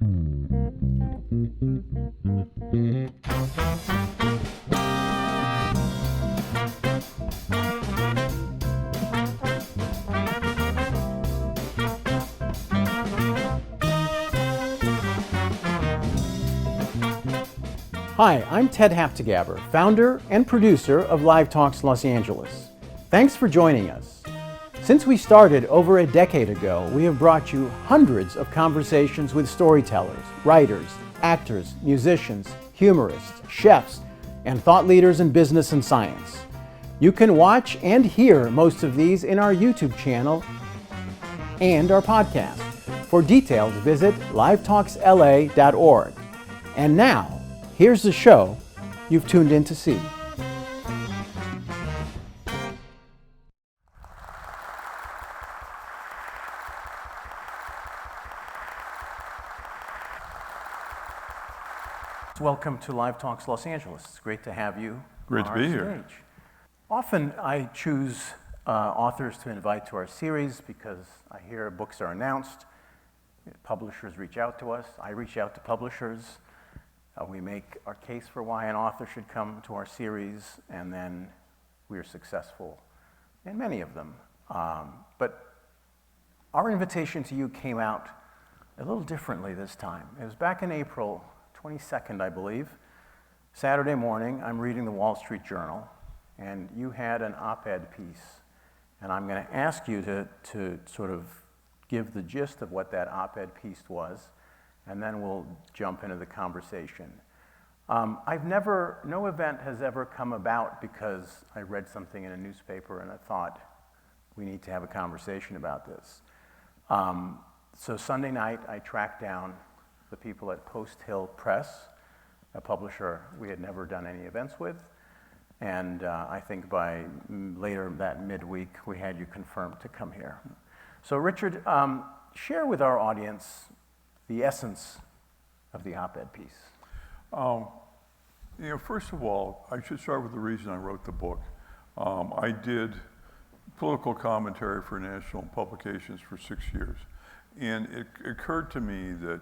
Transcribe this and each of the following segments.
Hi, I'm Ted Habte-Gabr, founder and producer of Live Talks Los Angeles. Thanks for joining us. Since we started over a decade ago, we have brought you hundreds of conversations with storytellers, writers, actors, musicians, humorists, chefs, and thought leaders in business and science. You can watch and hear most of these in our YouTube channel and our podcast. For details, visit livetalksla.org. And now, here's the show you've tuned in to see. Welcome to Live Talks Los Angeles. It's great to have you. Great to be here. Often I choose authors to invite to our series because I hear books are announced, publishers reach out to us, I reach out to publishers. We make our case for why an author should come to our series, and then we are successful in many of them. But our invitation to you came out a little differently this time. It was back in April 22nd, I believe. Saturday morning, I'm reading the Wall Street Journal, and you had an op-ed piece. And I'm going to ask you to sort of give the gist of what that op-ed piece was, and then we'll jump into the conversation. No event has ever come about because I read something in a newspaper and I thought, we need to have a conversation about this. So Sunday night, I tracked down the people at Post Hill Press, a publisher we had never done any events with, and I think by later that midweek, we had you confirmed to come here. So Richard, share with our audience the essence of the op-ed piece. First of all, I should start with the reason I wrote the book. I did political commentary for national publications for 6 years. And it occurred to me that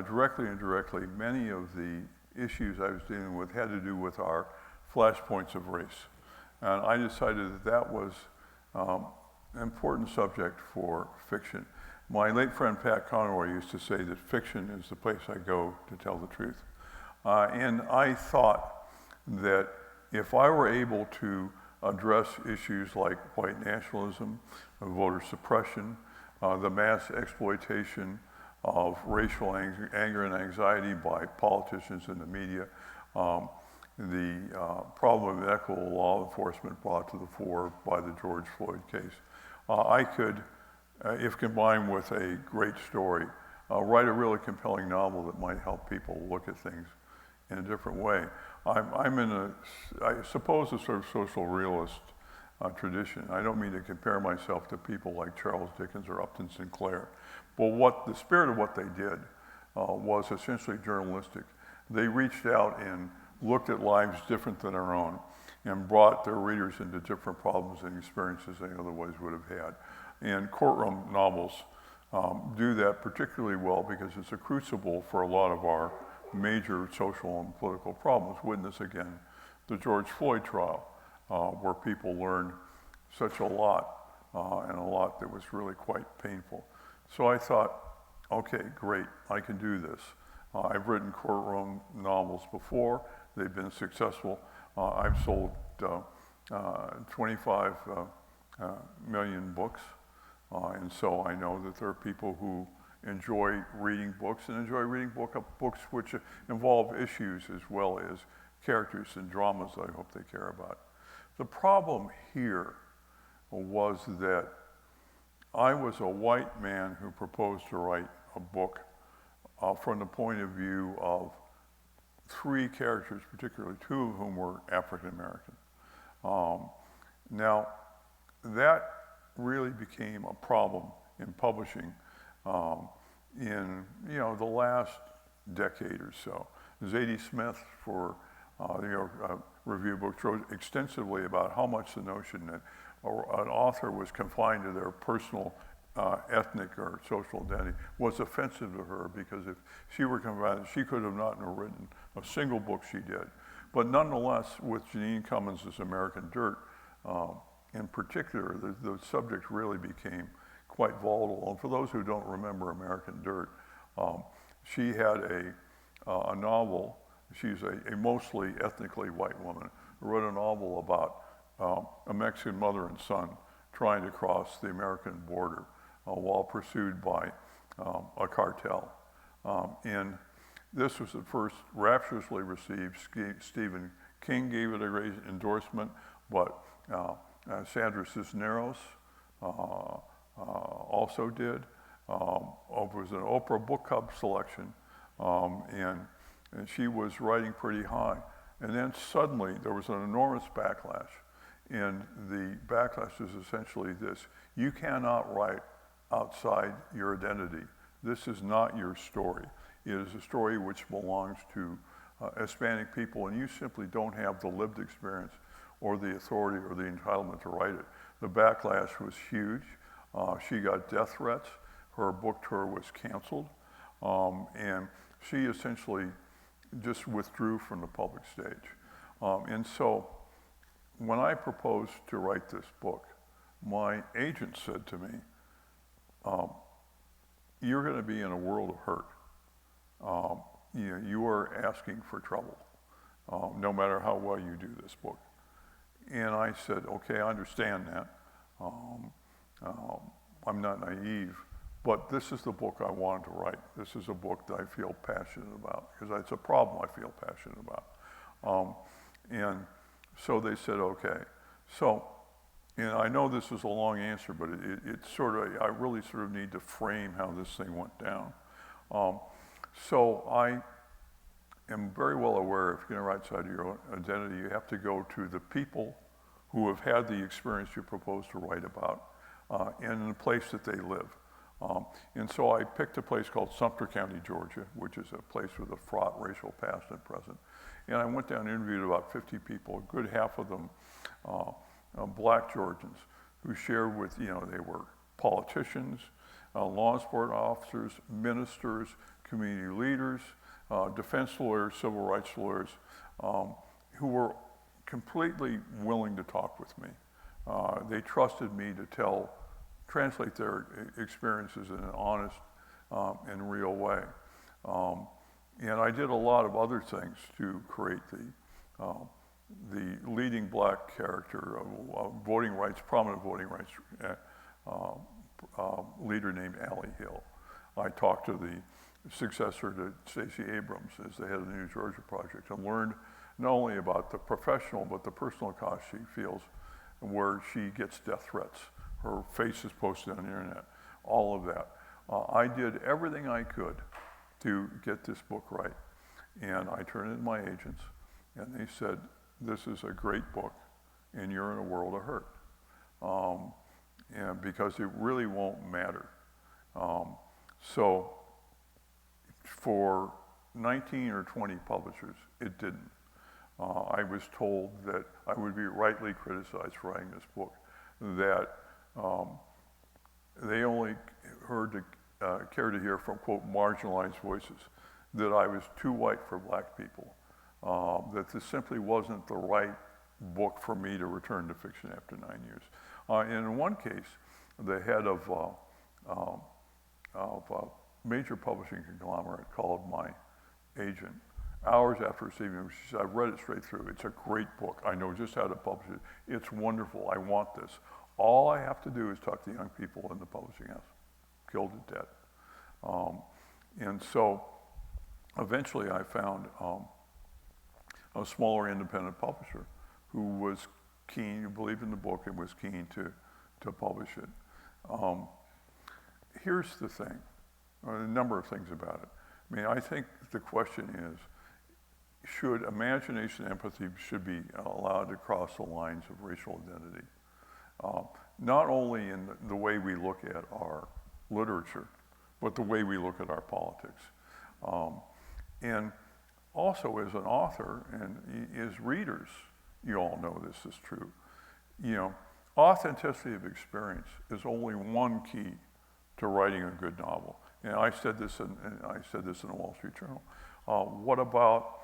directly and indirectly, many of the issues I was dealing with had to do with our flashpoints of race. And I decided that that was an important subject for fiction. My late friend Pat Conroy used to say that fiction is the place I go to tell the truth. And I thought that if I were able to address issues like white nationalism, voter suppression, the mass exploitation of racial anger and anxiety by politicians and the media, the problem of equitable law enforcement brought to the fore by the George Floyd case, I could, if combined with a great story, write a really compelling novel that might help people look at things in a different way. I'm in I suppose, a sort of social realist tradition. I don't mean to compare myself to people like Charles Dickens or Upton Sinclair, but the spirit of what they did was essentially journalistic. They reached out and looked at lives different than our own and brought their readers into different problems and experiences they otherwise would have had. And courtroom novels do that particularly well because it's a crucible for a lot of our major social and political problems. Witness again the George Floyd trial, where people learned such a lot, and a lot that was really quite painful. So I thought, okay, great, I can do this. I've written courtroom novels before. They've been successful. I've sold 25 million books. And so I know that there are people who enjoy reading books and enjoy reading books which involve issues as well as characters and dramas that I hope they care about. The problem here was that I was a white man who proposed to write a book from the point of view of 3 characters, particularly 2 of whom were African American. Now, that really became a problem in publishing in the last decade or so. Zadie Smith for the New York Review Books wrote extensively about how much the notion that an author was confined to their personal ethnic or social identity was offensive to her, because if she were confounded, she could have not written a single book she did. But nonetheless, with Janine Cummins' American Dirt, in particular, the subject really became quite volatile. And for those who don't remember American Dirt, she had a novel. She's a mostly ethnically white woman who wrote a novel about a Mexican mother and son trying to cross the American border while pursued by a cartel. And this was the first rapturously received. Stephen King gave it a great endorsement, but Sandra Cisneros also did. It was an Oprah Book Club selection, and she was writing pretty high. And then suddenly there was an enormous backlash. And the backlash is essentially this: you cannot write outside your identity. This is not your story. It is a story which belongs to Hispanic people, and you simply don't have the lived experience or the authority or the entitlement to write it. The backlash was huge. She got death threats. Her book tour was canceled. And she essentially just withdrew from the public stage. And so when I proposed to write this book, my agent said to me, you're going to be in a world of hurt. You are asking for trouble, no matter how well you do this book. And I said, okay, I understand that. I'm not naive, but this is the book I wanted to write. This is a book that I feel passionate about, because it's a problem I feel passionate about. And so they said, okay. So, and I know this is a long answer, but it's sort of, I really sort of need to frame how this thing went down. So I am very well aware, if you're going to write outside your own identity, you have to go to the people who have had the experience you propose to write about, and in the place that they live. And so I picked a place called Sumter County, Georgia, which is a place with a fraught racial past and present. And I went down and interviewed about 50 people, a good half of them black Georgians, who shared with, they were politicians, law enforcement officers, ministers, community leaders, defense lawyers, civil rights lawyers, who were completely willing to talk with me. They trusted me to translate their experiences in an honest and real way. And I did a lot of other things to create the leading black character of voting rights, prominent voting rights leader named Allie Hill. I talked to the successor to Stacey Abrams as the head of the New Georgia Project, and learned not only about the professional but the personal cost she feels, where she gets death threats. Her face is posted on the internet, all of that. I did everything I could to get this book right. And I turned it to my agents, and they said, this is a great book, and you're in a world of hurt. And because it really won't matter. So for 19 or 20 publishers, it didn't. I was told that I would be rightly criticized for writing this book, that they only care to hear from, quote, marginalized voices, that I was too white for black people, that this simply wasn't the right book for me to return to fiction after 9 years. And in one case, the head of a major publishing conglomerate called my agent hours after receiving it. She said, I've read it straight through. It's a great book. I know just how to publish it. It's wonderful. I want this. All I have to do is talk to young people in the publishing house. Killed it dead. And so eventually I found a smaller independent publisher who was keen, who believed in the book and was keen to publish it. Here's the thing, a number of things about it. I mean, I think the question is, should imagination and empathy should be allowed to cross the lines of racial identity? Not only in the way we look at our literature, but the way we look at our politics. And also as an author and as readers, you all know this is true. Authenticity of experience is only one key to writing a good novel. And I said this in the Wall Street Journal. What about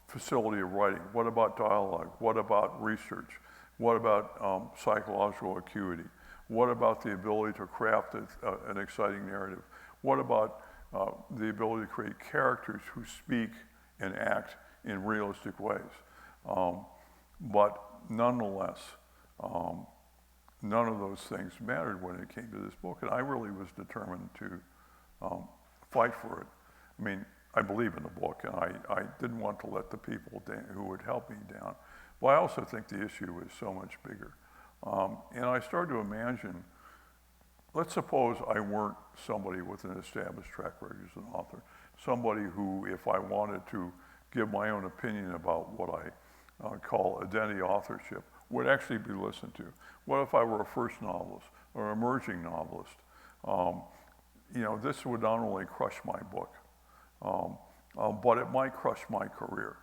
facility of writing? What about dialogue? What about research? What about psychological acuity? What about the ability to craft an exciting narrative? What about the ability to create characters who speak and act in realistic ways? But nonetheless, none of those things mattered when it came to this book, and I really was determined to fight for it. I mean, I believe in the book, and I didn't want to let the people who would help me down. But I also think the issue is so much bigger. And I started to imagine, let's suppose I weren't somebody with an established track record as an author, somebody who, if I wanted to give my own opinion about what I call identity authorship, would actually be listened to. What if I were a first novelist or emerging novelist? You know, this would not only crush my book, but it might crush my career.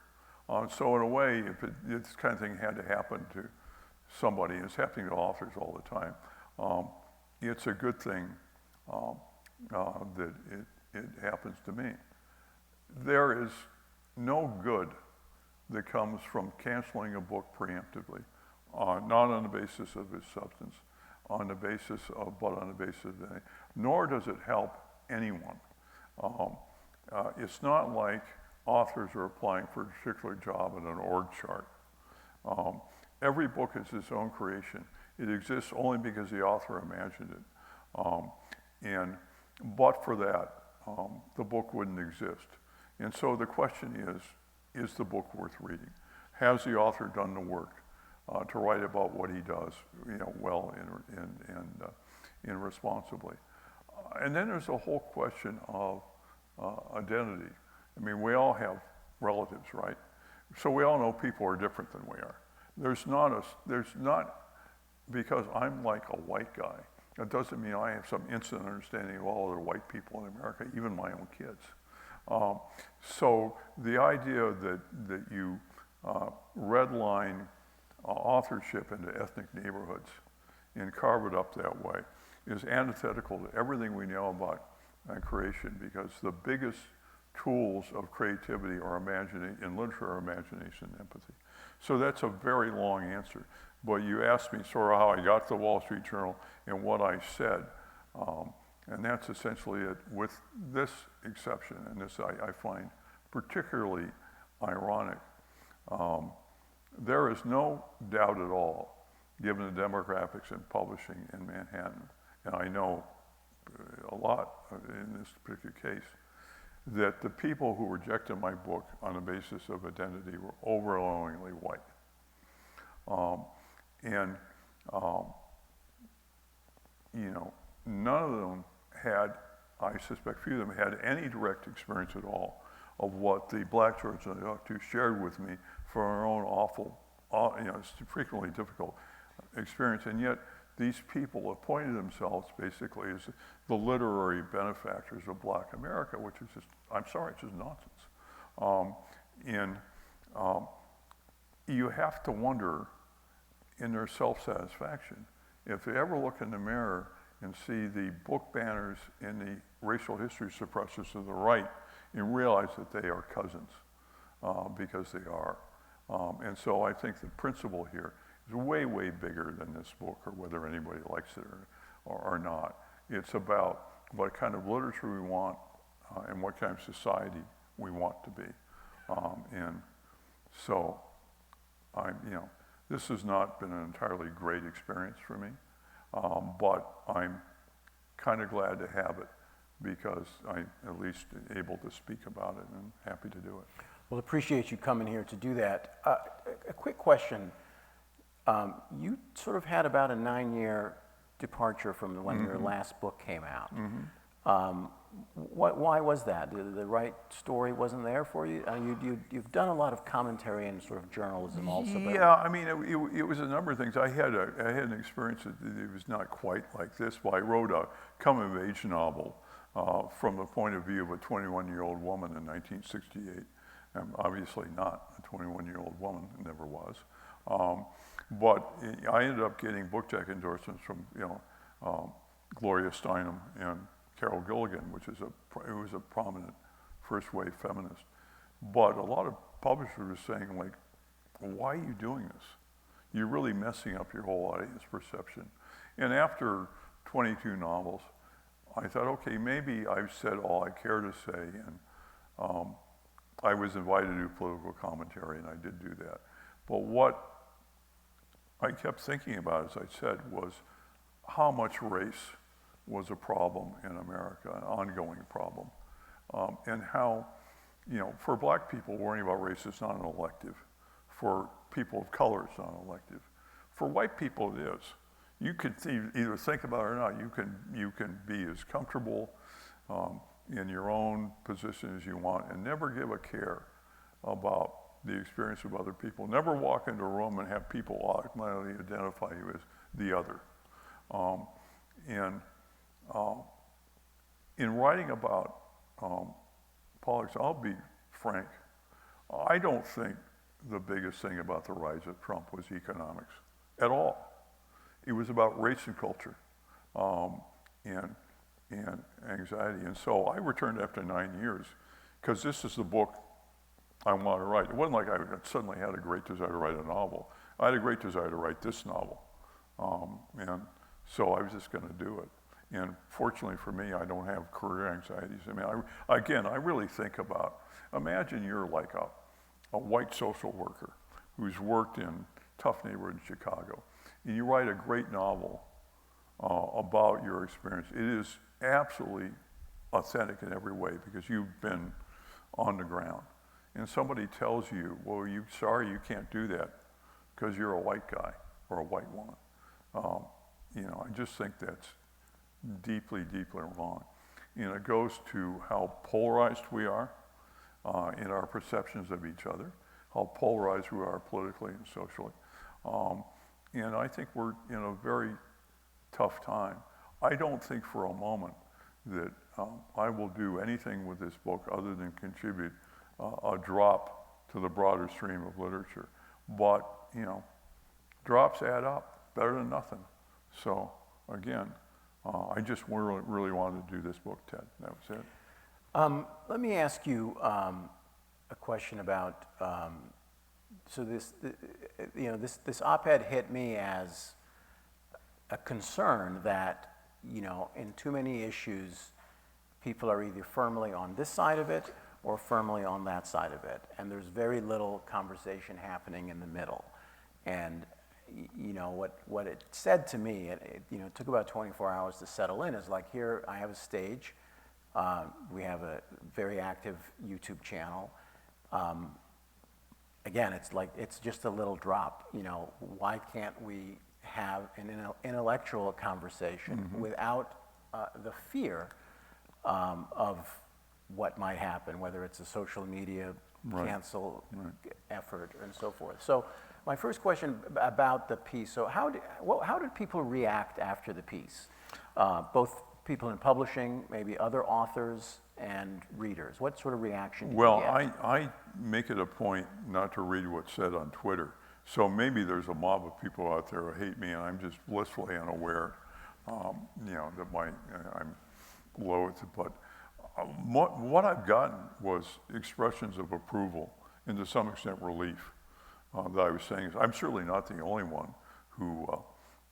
So in a way, if this kind of thing had to happen to somebody, and it's happening to authors all the time, it's a good thing that it happens to me. There is no good that comes from canceling a book preemptively, not on the basis of its substance, but on the basis of nor does it help anyone. It's not like authors are applying for a particular job in an org chart. Every book is its own creation. It exists only because the author imagined it. But for that, the book wouldn't exist. And so the question is the book worth reading? Has the author done the work to write about what he does, you know, well and responsibly? And then there's a whole question of identity. I mean, we all have relatives, right? So we all know people are different than we are. There's not, because I'm like a white guy, that doesn't mean I have some instant understanding of all other white people in America, even my own kids. So the idea that you redline authorship into ethnic neighborhoods and carve it up that way is antithetical to everything we know about creation, because the biggest tools of creativity are in literature are imagination and empathy. So that's a very long answer. But you asked me sort of how I got to the Wall Street Journal and what I said. And that's essentially it, with this exception, and this I find particularly ironic. There is no doubt at all, given the demographics in publishing in Manhattan, and I know a lot in this particular case, that the people who rejected my book on the basis of identity were overwhelmingly white. You know, none of them had, I suspect few of them had any direct experience at all of what the black George and the other two shared with me from our own awful, you know, it's frequently difficult experience. And yet these people appointed themselves basically as the literary benefactors of black America, which is just, I'm sorry, it's just nonsense. You have to wonder in their self-satisfaction, if they ever look in the mirror and see the book banners in the racial history suppressors to the right and realize that they are cousins, because they are. And so I think the principle here is way, way bigger than this book or whether anybody likes it or not. It's about what kind of literature we want and what kind of society we want to be. And so this has not been an entirely great experience for me, but I'm kind of glad to have it because I'm at least able to speak about it, and I'm happy to do it. Well, appreciate you coming here to do that. A quick question. You sort of had about a 9-year departure from when your last book came out. Why was that? The right story wasn't there for you? You've done a lot of commentary and sort of journalism also. Yeah, I mean, it was a number of things. I had an experience that it was not quite like this, but I wrote a coming-of-age novel from the point of view of a 21-year-old woman in 1968. Obviously not a 21-year-old woman, never was. But I ended up getting book check endorsements from Gloria Steinem and Carol Gilligan, which is who was a prominent first wave feminist. But a lot of publishers were saying, like, why are you doing this? You're really messing up your whole audience perception. And after 22 novels, I thought, okay, maybe I've said all I care to say, and I was invited to do political commentary, and I did do that. But what I kept thinking about, as I said, was how much race was a problem in America, an ongoing problem, and how, you know, for black people, worrying about race is not an elective. For people of color, it's not an elective. For white people, it is. You could either think about it or not. You can be as comfortable in your own position as you want and never give a care about the experience of other people. Never walk into a room and have people automatically identify you as the other. In writing about politics, I'll be frank, I don't think the biggest thing about the rise of Trump was economics at all. It was about race and culture and anxiety. And so I returned after 9 years because this is the book I wanted to write. It wasn't like I suddenly had a great desire to write a novel. I had a great desire to write this novel. And so I was just going to do it. And fortunately for me, I don't have career anxieties. I mean, I really think about, imagine you're like a white social worker who's worked in tough neighborhood in Chicago, and you write a great novel about your experience. It is absolutely authentic in every way because you've been on the ground. And somebody tells you, well, sorry, you can't do that because you're a white guy or a white woman. You know, I just think that's deeply, deeply wrong. And it goes to how polarized we are in our perceptions of each other, how polarized we are politically and socially. And I think we're in a very tough time. I don't think for a moment that I will do anything with this book other than contribute a drop to the broader stream of literature. But, you know, drops add up, better than nothing. So, again, I just really wanted to do this book, Ted. That was it. Let me ask you a question about, so this op-ed hit me as a concern that, you know, in too many issues, people are either firmly on this side of it or firmly on that side of it. And there's very little conversation happening in the middle. And you know, what it said to me, it took about 24 hours to settle in, is like, here I have a stage. We have a very active YouTube channel. Again, it's just a little drop. You know, why can't we have an intellectual conversation without the fear of what might happen, whether it's a social media cancel effort and so forth. So my first question about the piece, so how did people react after the piece? Both people in publishing, maybe other authors, and readers. What sort of reaction did you get? Well, I make it a point not to read what's said on Twitter. So maybe there's a mob of people out there who hate me, and I'm just blissfully unaware, you know, that I'm loath. But what I've gotten was expressions of approval and to some extent relief. That I was saying, I'm certainly not the only one who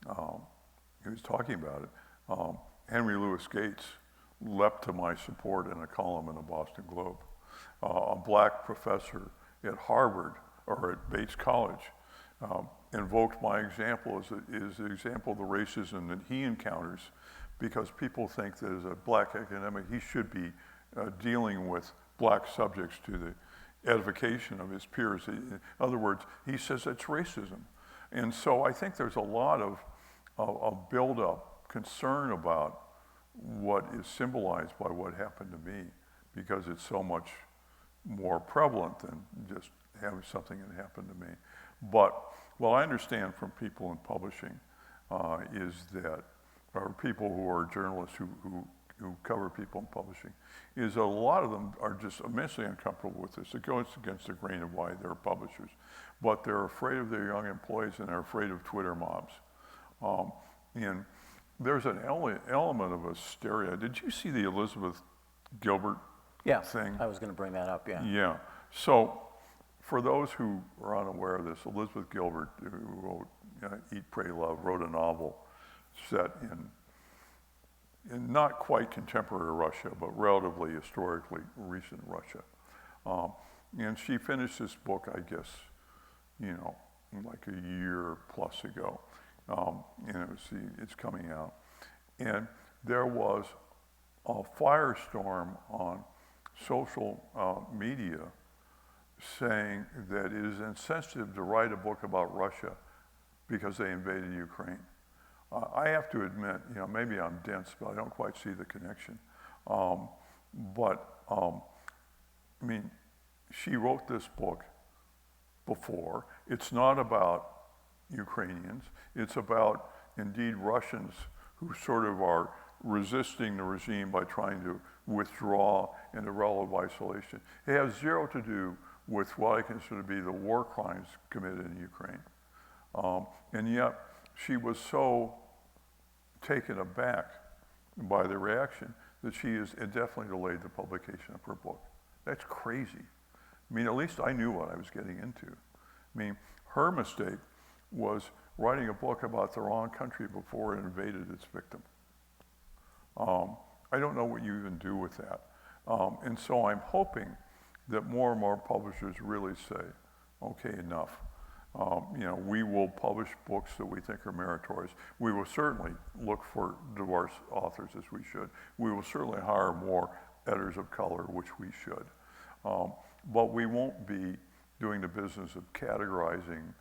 was talking about it. Henry Louis Gates leapt to my support in a column in the Boston Globe. A black professor at Harvard or at Bates College invoked my example as the example of the racism that he encounters, because people think that as a black academic he should be dealing with black subjects to the edification of his peers. In other words, he says it's racism. And so I think there's a lot of build-up concern about what is symbolized by what happened to me, because it's so much more prevalent than just having something that happened to me. But what I understand from people in publishing is that, or people who are journalists who cover people in publishing, is a lot of them are just immensely uncomfortable with this. It goes against the grain of why they're publishers. But they're afraid of their young employees and they're afraid of Twitter mobs. And there's an element of hysteria. Did you see the Elizabeth Gilbert thing? I was going to bring that up, yeah. Yeah. So for those who are unaware of this, Elizabeth Gilbert, who wrote Eat, Pray, Love, wrote a novel set in not quite contemporary Russia, but relatively historically recent Russia. And she finished this book, I guess, like a year plus ago. And it's coming out. And there was a firestorm on social media saying that it is insensitive to write a book about Russia because they invaded Ukraine. I have to admit, maybe I'm dense, but I don't quite see the connection. She wrote this book before. It's not about Ukrainians. It's about, indeed, Russians who sort of are resisting the regime by trying to withdraw into relative isolation. It has zero to do with what I consider to be the war crimes committed in Ukraine. And yet, she was so taken aback by the reaction that she has indefinitely delayed the publication of her book. That's crazy. At least I knew what I was getting into. Her mistake was writing a book about the wrong country before it invaded its victim. I don't know what you even do with that. And so I'm hoping that more and more publishers really say, okay, enough. We will publish books that we think are meritorious. We will certainly look for diverse authors, as we should. We will certainly hire more editors of color, which we should. But we won't be doing the business of categorizing,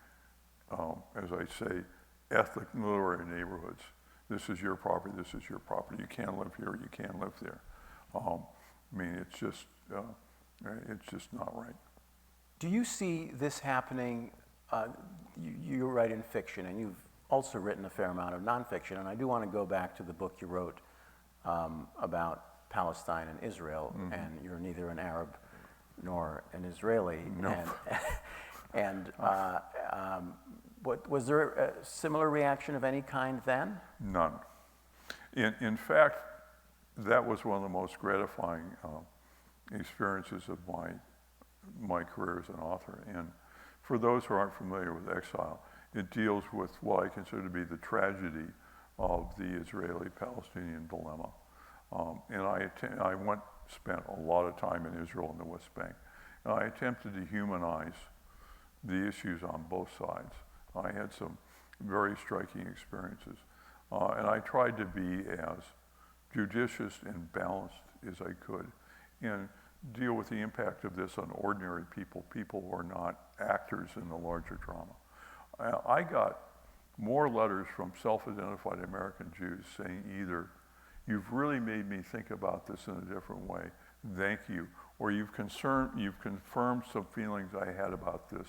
as I say, ethnic literary neighborhoods. This is your property, this is your property. You can't live here, you can't live there. It's just not right. Do you see this happening? You write in fiction, and you've also written a fair amount of nonfiction, and I do want to go back to the book you wrote about Palestine and Israel, and you're neither an Arab nor an Israeli. No. Was there a similar reaction of any kind then? None. In fact, that was one of the most gratifying experiences of my career as an author. And for those who aren't familiar with exile, it deals with what I consider to be the tragedy of the Israeli-Palestinian dilemma. And I spent a lot of time in Israel and the West Bank. And I attempted to humanize the issues on both sides. I had some very striking experiences. And I tried to be as judicious and balanced as I could and deal with the impact of this on ordinary people who are not actors in the larger drama. I got more letters from self-identified American Jews saying either, you've really made me think about this in a different way, thank you, or you've confirmed some feelings I had about this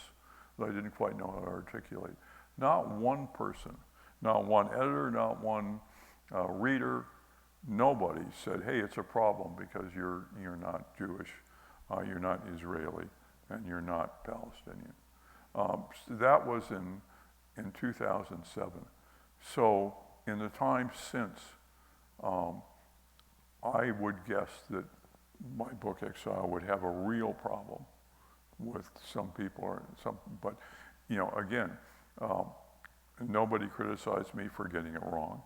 that I didn't quite know how to articulate. Not one person, not one editor, not one reader, nobody said, hey, it's a problem because you're not Jewish, you're not Israeli, and you're not Palestinian. So that was in 2007. So in the time since, I would guess that my book Exile would have a real problem with some people, but again, nobody criticized me for getting it wrong.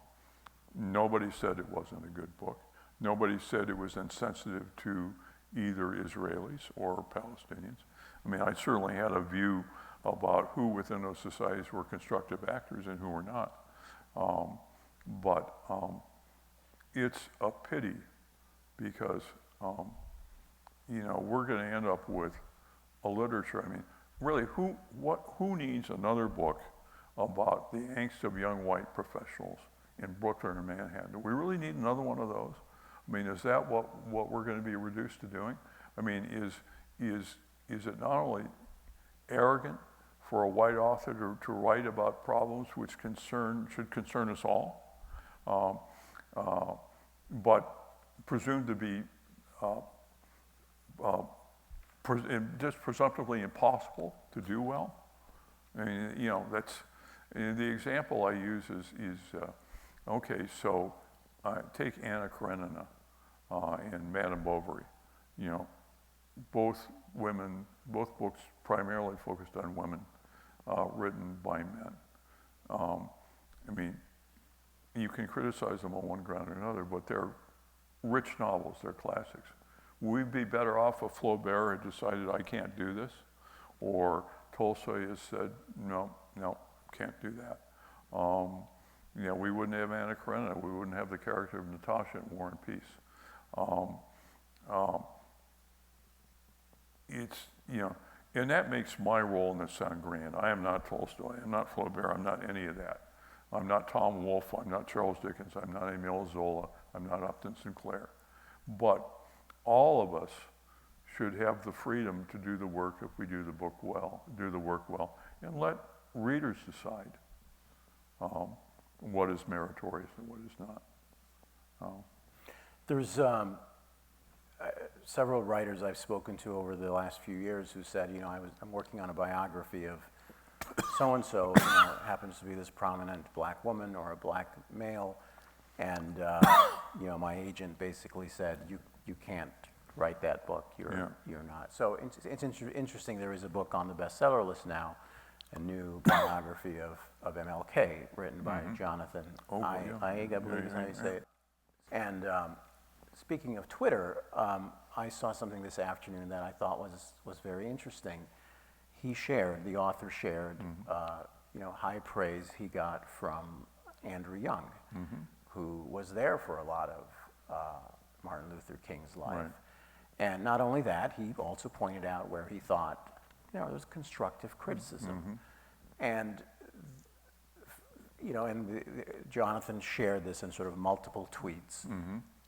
Nobody said it wasn't a good book. Nobody said it was insensitive to either Israelis or Palestinians. I certainly had a view about who within those societies were constructive actors and who were not. But it's a pity because, we're going to end up with a literature. Really, who needs another book about the angst of young white professionals in Brooklyn or Manhattan? Do we really need another one of those? Is that what we're going to be reduced to doing? Is it not only arrogant for a white author to write about problems which should concern us all, but presumed to be just presumptively impossible to do well? That's the example I use is Okay, so take Anna Karenina and Madame Bovary. You know, both books primarily focused on women, written by men. I mean, you can criticize them on one ground or another, but they're rich novels, they're classics. Would we be better off if Flaubert had decided, I can't do this? Or Tolstoy has said, no, can't do that. You know, we wouldn't have Anna Karenina, we wouldn't have the character of Natasha in War and Peace. It's, you know, and that makes my role in this sound grand. I am not Tolstoy, I'm not Flaubert, I'm not any of that. I'm not Tom Wolfe, I'm not Charles Dickens, I'm not Emile Zola, I'm not Upton Sinclair. But all of us should have the freedom to do the work if we do the work well, and let readers decide what is meritorious and what is not. There's several writers I've spoken to over the last few years who said, you know, I'm working on a biography of so-and-so, you know, happens to be this prominent black woman or a black male, and you know, my agent basically said, you can't write that book. You're not. So it's interesting. There is a book on the bestseller list now, a new biography of MLK written by Jonathan Hayek, I believe is how you say it. And speaking of Twitter, I saw something this afternoon that I thought was very interesting. The author shared, you know, high praise he got from Andrew Young, who was there for a lot of Martin Luther King's life. Right. And not only that, he also pointed out where he thought, you know, there was constructive criticism. And, you know, and Jonathan shared this in sort of multiple tweets,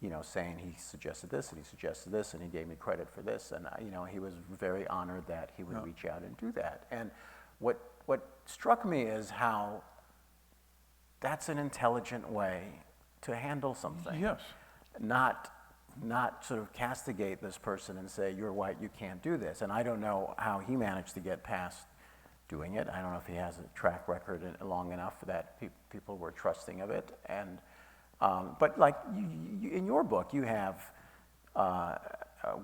you know, saying he suggested this and he suggested this and he gave me credit for this. And, you know, he was very honored that he would reach out and do that. And what struck me is how that's an intelligent way to handle something. Yes. Not sort of castigate this person and say, you're white, you can't do this. And I don't know how he managed to get past doing it. I don't know if he has a track record long enough that people were trusting of it. And but like in your book, you have a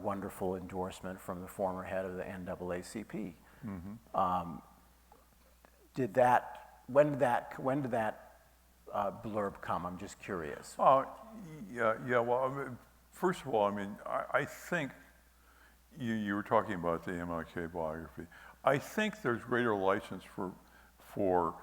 wonderful endorsement from the former head of the NAACP. When did that blurb come? I'm just curious. Yeah. Well, I mean, first of all, I mean, I think you were talking about the MLK biography. I think there's greater license for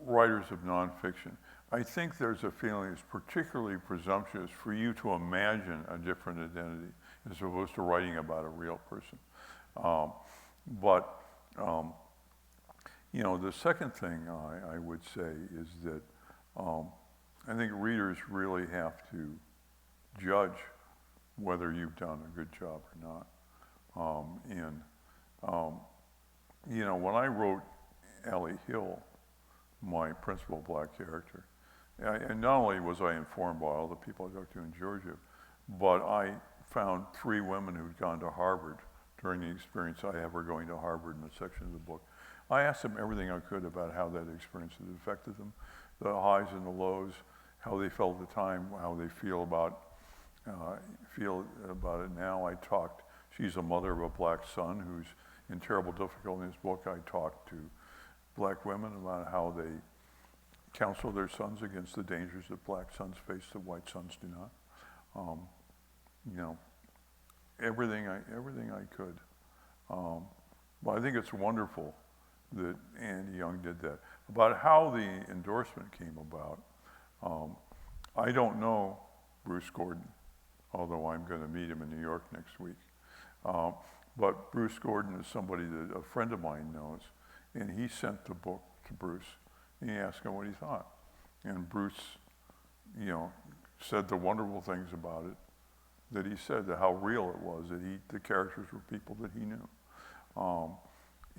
writers of nonfiction. I think there's a feeling it's particularly presumptuous for you to imagine a different identity as opposed to writing about a real person. You know, the second thing I would say is that I think readers really have to judge whether you've done a good job or not. You know, when I wrote Allie Hill, my principal black character, and not only was I informed by all the people I talked to in Georgia, but I found 3 women who'd gone to Harvard during the experience I have, were going to Harvard in a section of the book. I asked them everything I could about how that experience had affected them, the highs and the lows, how they felt at the time, how they feel about it now. She's a mother of a black son who's in terrible difficulty in his book. I talked to black women about how they counsel their sons against the dangers that black sons face that white sons do not. You know, everything I could. But I think it's wonderful that Andy Young did that. About how the endorsement came about, I don't know Bruce Gordon, although I'm going to meet him in New York next week. But Bruce Gordon is somebody that a friend of mine knows, and he sent the book to Bruce, and he asked him what he thought. And Bruce, you know, said the wonderful things about it that he said, that how real it was, that the characters were people that he knew.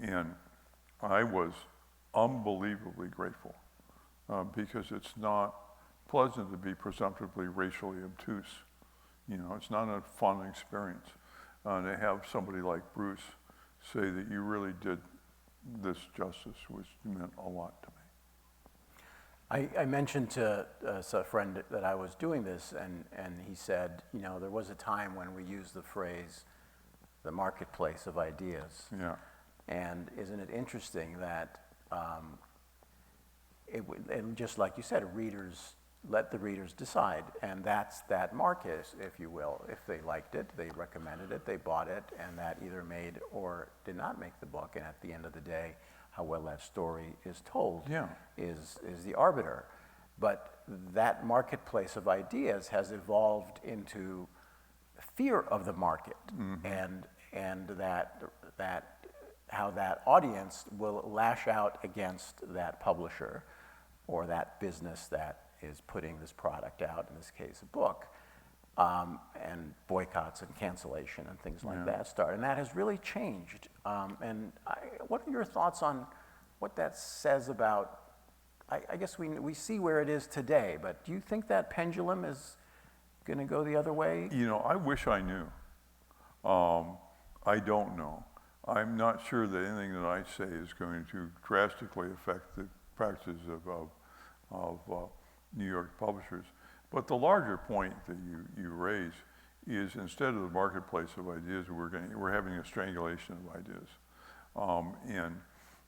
And I was unbelievably grateful because it's not pleasant to be presumptively racially obtuse. You know, it's not a fun experience. To have somebody like Bruce say that you really did this justice meant a lot to me. I mentioned to a friend that I was doing this, and he said, you know, there was a time when we used the phrase, the marketplace of ideas. Yeah. And isn't it interesting that, and just like you said, readers, let the readers decide, and that's that market, if you will. If they liked it, they recommended it, they bought it, and that either made or did not make the book, and at the end of the day, how well that story is told is the arbiter. But that marketplace of ideas has evolved into fear of the market, and that how that audience will lash out against that publisher or that business that is putting this product out, in this case a book, and boycotts and cancellation and things like that start. And that has really changed. What are your thoughts on what that says about, I guess we see where it is today, but do you think that pendulum is going to go the other way? You know, I wish I knew. I don't know. I'm not sure that anything that I say is going to drastically affect the practices of New York publishers. But the larger point that you raise is, instead of the marketplace of ideas, we're having a strangulation of ideas. And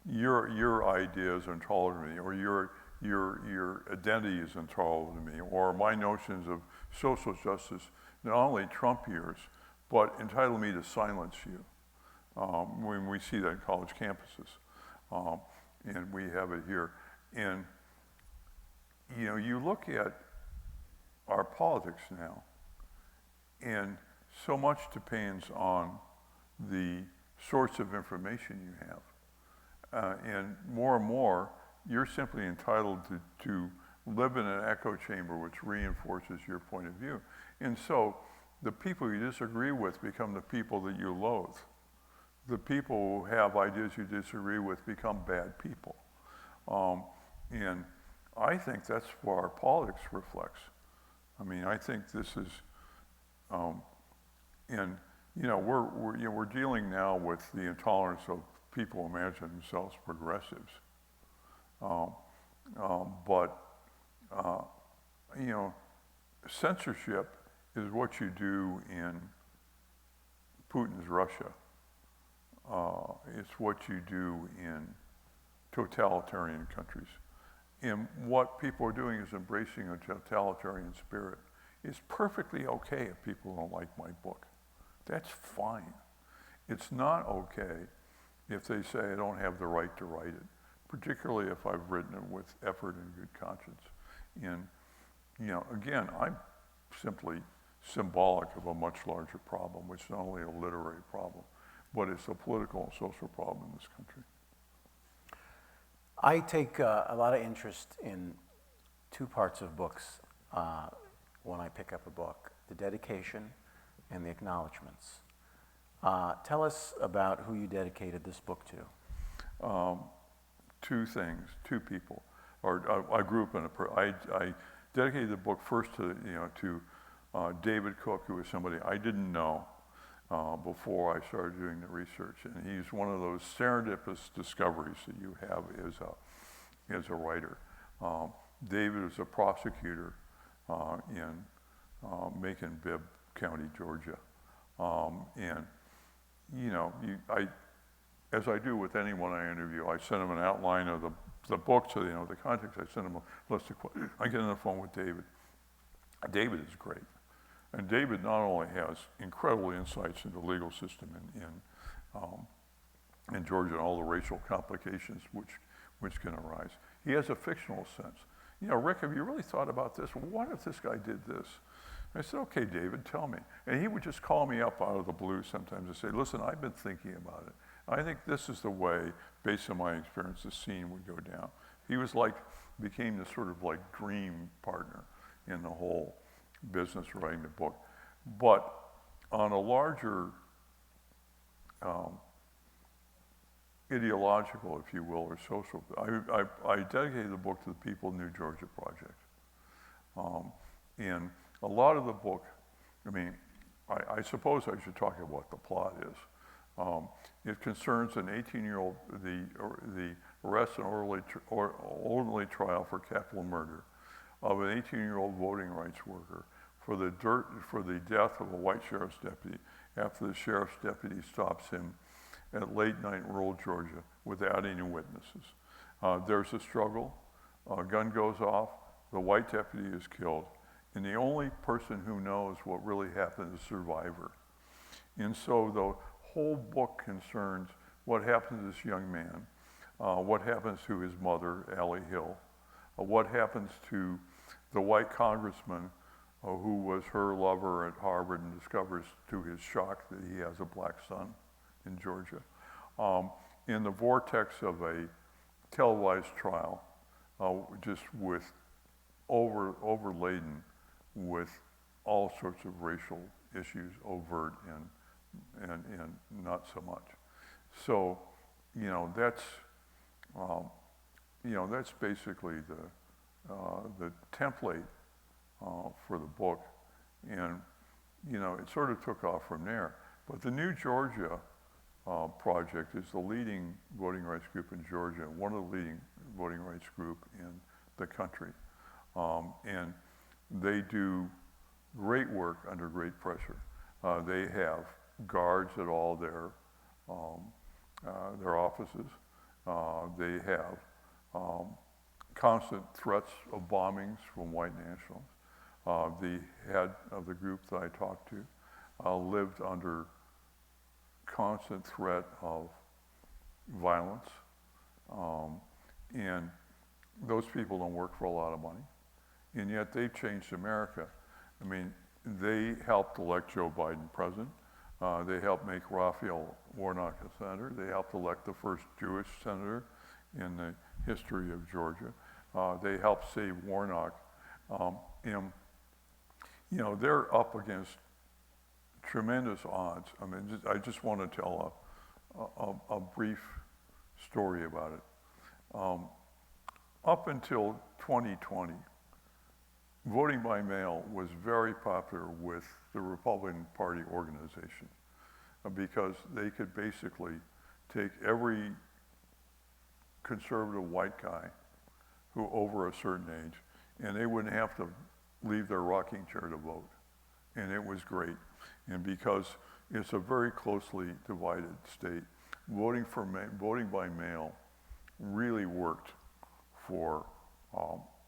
your ideas are intolerant to me, or your identity is intolerant to me, or my notions of social justice not only trump yours, but entitle me to silence you. When we see that in college campuses, and we have it here. And you know, you look at our politics now, and so much depends on the source of information you have. And more, you're simply entitled to live in an echo chamber which reinforces your point of view. And so the people you disagree with become the people that you loathe. The people who have ideas you disagree with become bad people. And I think that's what our politics reflects. I mean, I think this is, and you know, we're dealing now with the intolerance of people who imagine themselves progressives. But you know, censorship is what you do in Putin's Russia. It's what you do in totalitarian countries. And what people are doing is embracing a totalitarian spirit. It's perfectly okay if people don't like my book. That's fine. It's not okay if they say I don't have the right to write it, particularly if I've written it with effort and good conscience. And, you know, again, I'm simply symbolic of a much larger problem, which is not only a literary problem, but it's a political and social problem in this country. I take a lot of interest in two parts of books when I pick up a book: the dedication and the acknowledgments. Tell us about who you dedicated this book to. Two things, two people. I grew up in I dedicated the book first to David Cook, who was somebody I didn't know before I started doing the research, and he's one of those serendipitous discoveries that you have as a writer. David was a prosecutor in Macon-Bibb County, Georgia, and you know, as I do with anyone I interview, I send them an outline of the book, so they know the context. I send them a list of questions. I get on the phone with David. David is great. And David not only has incredible insights into the legal system in Georgia and all the racial complications which can arise, he has a fictional sense. You know, Rick, have you really thought about this? What if this guy did this? And I said, okay, David, tell me. And he would just call me up out of the blue sometimes and say, listen, I've been thinking about it. I think this is the way, based on my experience, the scene would go down. He became this sort of like dream partner in the whole business writing the book. But on a larger ideological, if you will, or social, I dedicated the book to the People New Georgia Project. And a lot of the book, I mean, I suppose I should talk about what the plot is. It concerns an 18-year-old, the arrest and orderly trial for capital murder of an 18-year-old voting rights worker for the death of a white sheriff's deputy after the sheriff's deputy stops him at late night in rural Georgia without any witnesses. There's a struggle, a gun goes off, the white deputy is killed, and the only person who knows what really happened is the survivor. And so the whole book concerns what happened to this young man, what happens to his mother, Allie Hill, what happens to the white congressman who was her lover at Harvard and discovers to his shock that he has a black son in Georgia. In the vortex of a televised trial, just with overladen with all sorts of racial issues, overt and not so much. So, that's basically the template for the book, and it sort of took off from there. But the New Georgia Project is the leading voting rights group in Georgia, one of the leading voting rights group in the country, and they do great work under great pressure. They have guards at all their offices. They have constant threats of bombings from white nationals. The head of the group that I talked to lived under constant threat of violence. And those people don't work for a lot of money. And yet they've changed America. I mean, they helped elect Joe Biden president. They helped make Raphael Warnock a senator. They helped elect the first Jewish senator in the history of Georgia. They helped save Warnock. They're up against tremendous odds. I mean, I just want to tell a brief story about it. Up until 2020, voting by mail was very popular with the Republican Party organization because they could basically take every conservative white guy who over a certain age, and they wouldn't have to leave their rocking chair to vote. And it was great. And because it's a very closely divided state, voting by mail really worked for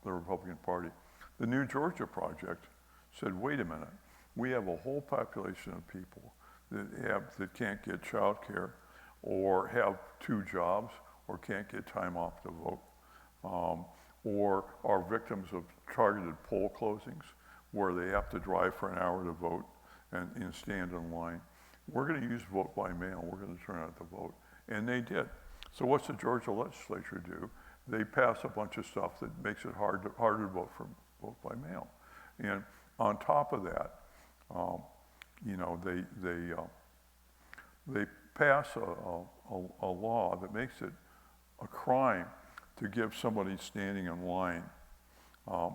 the Republican Party. The New Georgia Project said, wait a minute, we have a whole population of people that can't get child care or have 2 jobs or can't get time off to vote, or are victims of targeted poll closings where they have to drive for an hour to vote and stand in line. We're going to use vote by mail. We're going to turn out to vote. And they did. So what's the Georgia legislature do? They pass a bunch of stuff that makes it harder to vote by mail. And on top of that, they pass a law that makes it a crime to give somebody standing in line a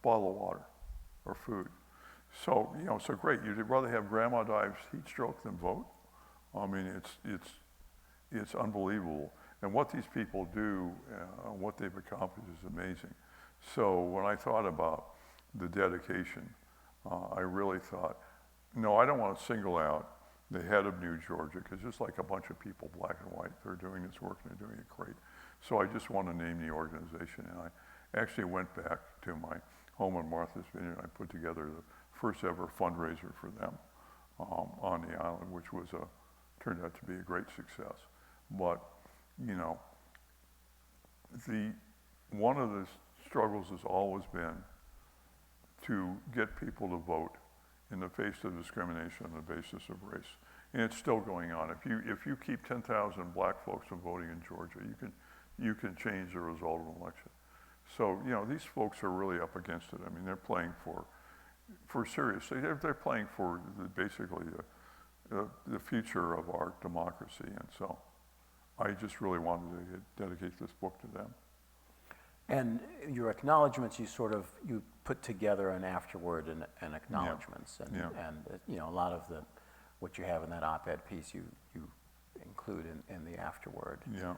bottle of water or food. So, so great. You'd rather have grandma die of heat stroke than vote? I mean, it's unbelievable. And what these people do, what they've accomplished is amazing. So when I thought about the dedication, I really thought, no, I don't want to single out the head of New Georgia, because just like a bunch of people, black and white, they're doing this work and they're doing it great. So I just want to name the organization. And I actually went back to my home in Martha's Vineyard and I put together the first ever fundraiser for them on the island, which turned out to be a great success. But, one of the struggles has always been to get people to vote in the face of discrimination on the basis of race. And it's still going on. If you keep 10,000 black folks from voting in Georgia, you can change the result of an election. So, these folks are really up against it. I mean, they're playing for serious. They're playing for basically the future of our democracy. And so I just really wanted to dedicate this book to them. And your acknowledgments, you put together an afterword and acknowledgments, and a lot of what you have in that op-ed piece, you include in the afterword. Yeah.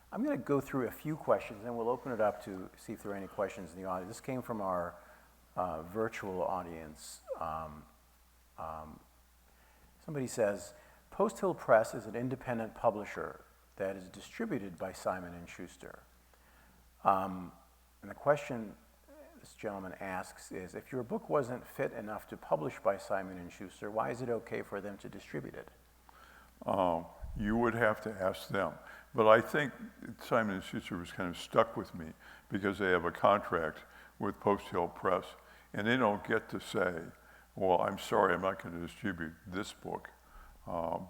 I'm going to go through a few questions, and we'll open it up to see if there are any questions in the audience. This came from our virtual audience. Somebody says, Post Hill Press is an independent publisher that is distributed by Simon & Schuster. And the question this gentleman asks is, if your book wasn't fit enough to publish by Simon & Schuster, why is it okay for them to distribute it? You would have to ask them. But I think Simon & Schuster was kind of stuck with me because they have a contract with Post Hill Press, and they don't get to say, well, I'm sorry, I'm not going to distribute this book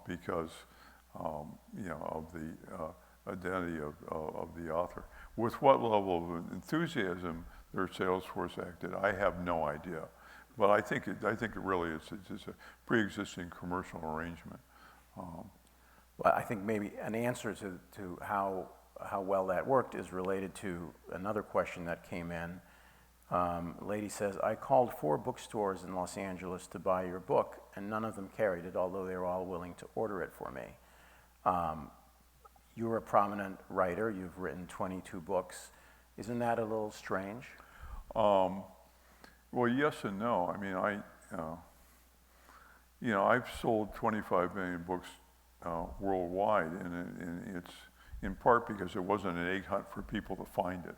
because of the identity of the author. With what level of enthusiasm their sales force acted, I have no idea. But I think it really is just a pre-existing commercial arrangement. Well, I think maybe an answer to how well that worked is related to another question that came in. A lady says, I called 4 bookstores in Los Angeles to buy your book, and none of them carried it, although they were all willing to order it for me. You're a prominent writer. You've written 22 books. Isn't that a little strange? Well, yes and no. I mean, I've sold 25 million books worldwide, and it's in part because it wasn't an egg hunt for people to find it.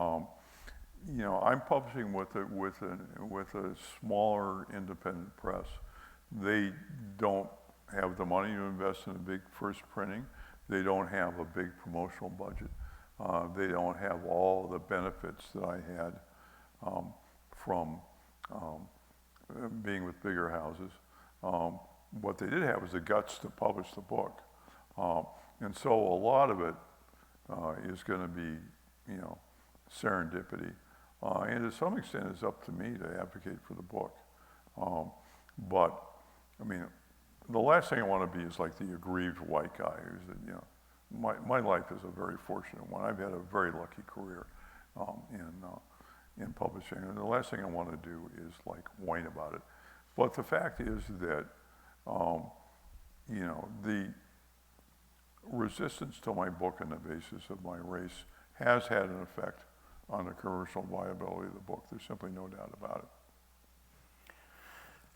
I'm publishing with a smaller independent press. They don't have the money to invest in a big first printing. They don't have a big promotional budget. They don't have all the benefits that I had from being with bigger houses. What they did have was the guts to publish the book. And so a lot of it is going to be, serendipity. And to some extent, it's up to me to advocate for the book. But, I mean, the last thing I want to be is like the aggrieved white guy who's, my life is a very fortunate one. I've had a very lucky career in publishing, and the last thing I want to do is like whine about it. But the fact is that, the resistance to my book on the basis of my race has had an effect on the commercial viability of the book. There's simply no doubt about it.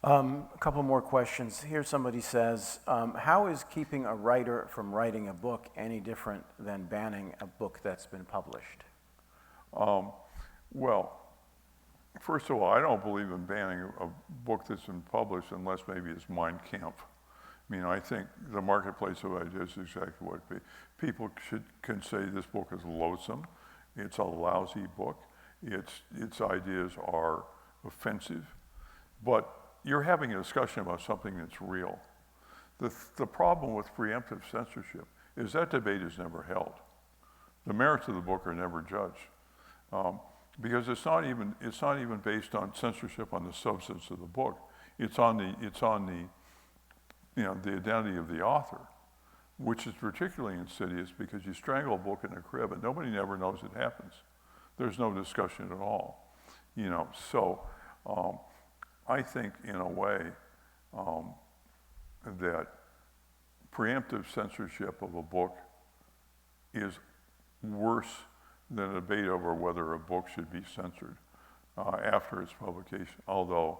A couple more questions. Here somebody says, how is keeping a writer from writing a book any different than banning a book that's been published? Well, first of all, I don't believe in banning a book that's been published unless maybe it's Mein Kampf. I mean, I think the marketplace of ideas is exactly what people can say this book is loathsome, it's a lousy book, its ideas are offensive, but you're having a discussion about something that's real. The problem with preemptive censorship is that debate is never held. The merits of the book are never judged. Because it's not even based on censorship on the substance of the book. It's on the identity of the author, which is particularly insidious because you strangle a book in a crib and nobody never knows it happens. There's no discussion at all. So I think in a way that preemptive censorship of a book is worse than a debate over whether a book should be censored after its publication. Although,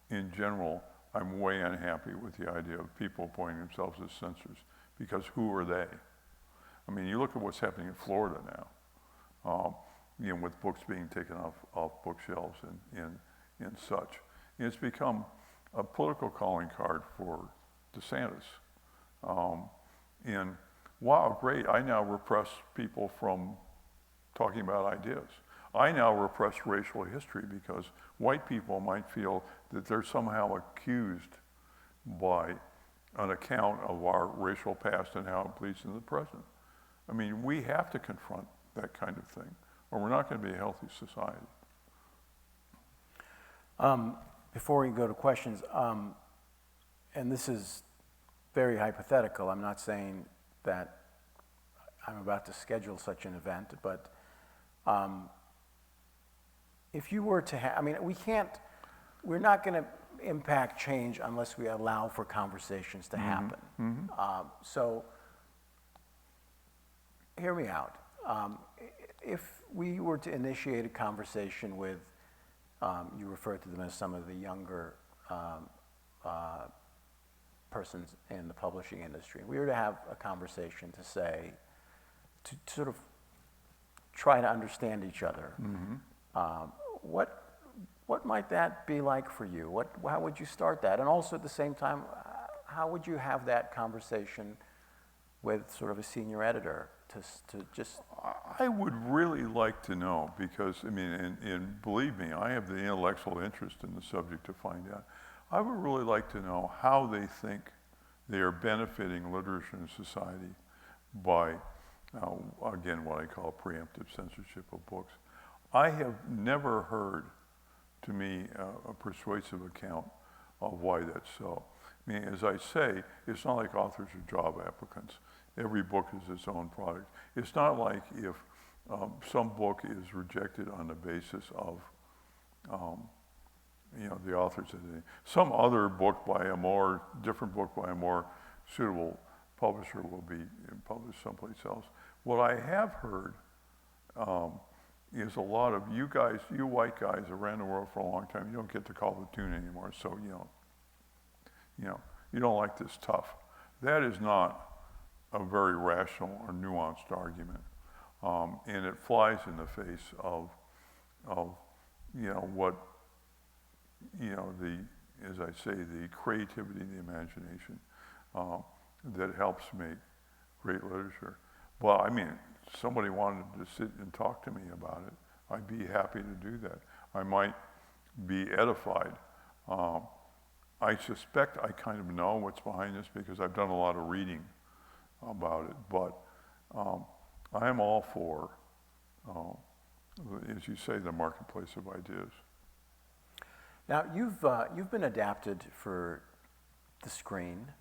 in general, I'm way unhappy with the idea of people appointing themselves as censors, because who are they? I mean, you look at what's happening in Florida now, with books being taken off bookshelves and such. It's become a political calling card for DeSantis. And wow, great, I now repress people from talking about ideas. I now repress racial history because white people might feel that they're somehow accused by an account of our racial past and how it bleeds into the present. I mean, we have to confront that kind of thing, or we're not going to be a healthy society. Before we go to questions, and this is very hypothetical, I'm not saying that I'm about to schedule such an event, but if you were to have, I mean, we're not going to, impact change unless we allow for conversations to happen. So hear me out. If we were to initiate a conversation with, you referred to them as some of the younger persons in the publishing industry, we were to have a conversation to say, to sort of try to understand each other, what might that be like for you? How would you start that? And also at the same time, how would you have that conversation with sort of a senior editor to just... I would really like to know, because, I mean, and believe me, I have the intellectual interest in the subject to find out. I would really like to know how they think they are benefiting literature and society by, again, what I call preemptive censorship of books. I have never heard, to me, a persuasive account of why that's so. I mean, as I say, it's not like authors are job applicants. Every book is its own product. It's not like if some book is rejected on the basis of, you know, the author's identity. Some other book by a more, different book by a more suitable publisher will be published someplace else. What I have heard is a lot of you guys, you white guys around the world for a long time, you don't get to call the tune anymore, so you don't like this tough. That is not a very rational or nuanced argument, and it flies in the face of what, as I say, the creativity, the imagination that helps make great literature. Well, I mean, somebody wanted to sit and talk to me about it, I'd be happy to do that. I might be edified. I suspect I kind of know what's behind this because I've done a lot of reading about it, but I am all for, as you say, the marketplace of ideas. Now, you've been adapted for the screen.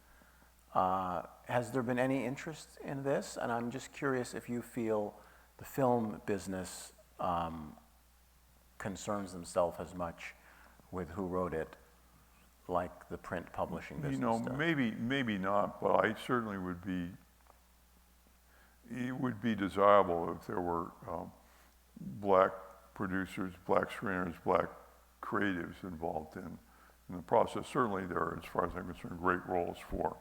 Has there been any interest in this? And I'm just curious if you feel the film business concerns themselves as much with who wrote it like the print publishing business does. Maybe not, but I certainly would be, it would be desirable if there were black producers, black screeners, black creatives involved in the process. Certainly there are, as far as I'm concerned, great roles for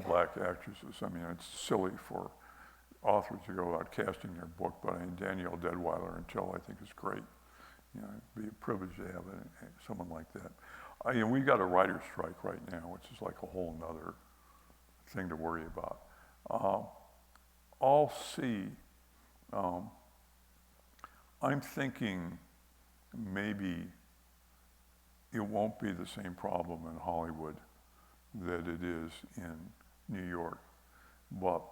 black actresses. I mean, it's silly for authors to go out casting their book, but I mean, Danielle Deadwyler and Jill, I think, is great. You know, it'd be a privilege to have someone like that. We got a writer's strike right now, which is like a whole nother thing to worry about. I'll see. I'm thinking maybe it won't be the same problem in Hollywood that it is in New York. But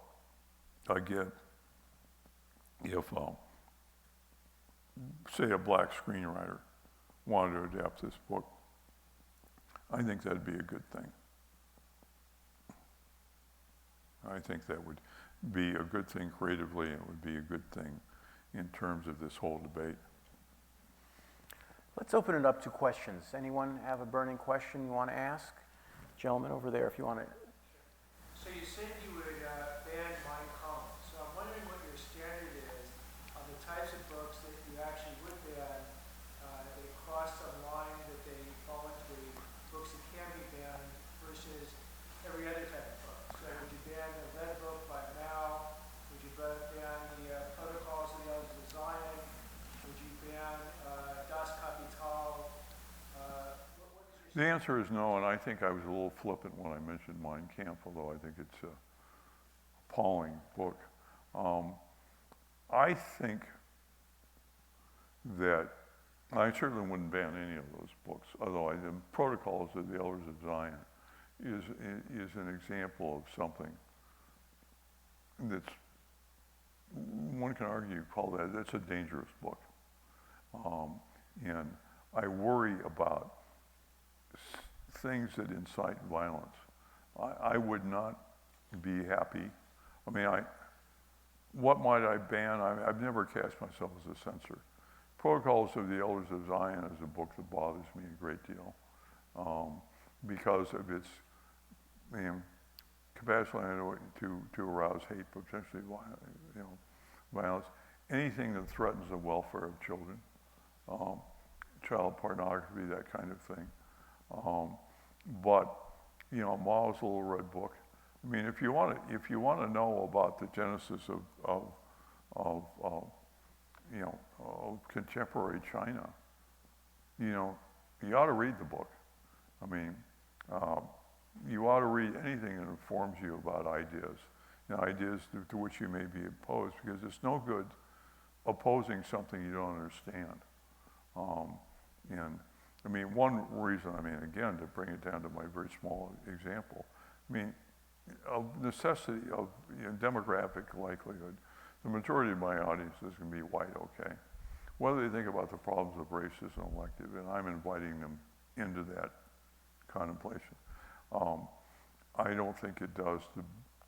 again, if, say, a black screenwriter wanted to adapt this book, I think that'd be a good thing. I think that would be a good thing creatively, and it would be a good thing in terms of this whole debate. Let's open it up to questions. Anyone have a burning question you want to ask? Gentlemen over there, if you want to. So you said you would ban Mein Kampf. So I'm wondering what your standard is on the types of books that you actually would ban. They cross some line that they fall into the books that can be banned versus every other type of book. So would you ban the Red Book by Mao? Would you ban the Protocols of the Elders of Zion? Would you ban Das Kapital? The answer is no, and I think I was a little flippant when I mentioned Mein Kampf, although I think it's an appalling book. I think that I certainly wouldn't ban any of those books, although the Protocols of the Elders of Zion is an example of something that's, one can argue, that's a dangerous book. And I worry about things that incite violence. I would not be happy. I mean, what might I ban? I've never cast myself as a censor. Protocols of the Elders of Zion is a book that bothers me a great deal because of its capacity to arouse hate, potentially violence, anything that threatens the welfare of children, child pornography, that kind of thing. But Mao's Little Red Book. I mean, if you want to know about the genesis of contemporary China, you ought to read the book. I mean, you ought to read anything that informs you about ideas, ideas to which you may be opposed, because it's no good opposing something you don't understand. And I mean, one reason, again, to bring it down to my very small example, of necessity of demographic likelihood, the majority of my audience is going to be white, okay? What do they think about the problems of racism elective? And I'm inviting them into that contemplation. I don't think it does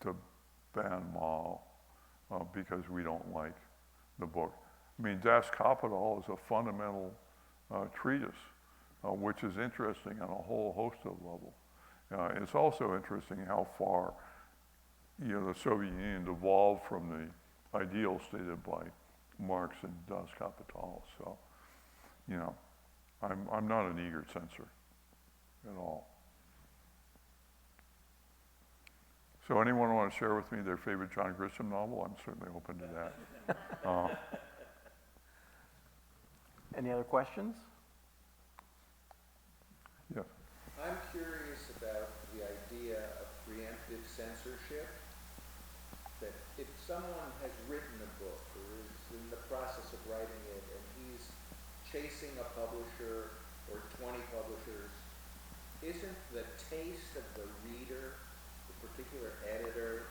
to ban Mao because we don't like the book. I mean, Das Kapital is a fundamental treatise, which is interesting on a whole host of levels. It's also interesting how far, the Soviet Union evolved from the ideals stated by Marx and Das Kapital. So, I'm not an eager censor at all. So anyone want to share with me their favorite John Grisham novel? I'm certainly open to that. Any other questions? Yes. I'm curious about the idea of preemptive censorship, that if someone has written a book or is in the process of writing it and he's chasing a publisher or 20 publishers, isn't the taste of the reader, the particular editor,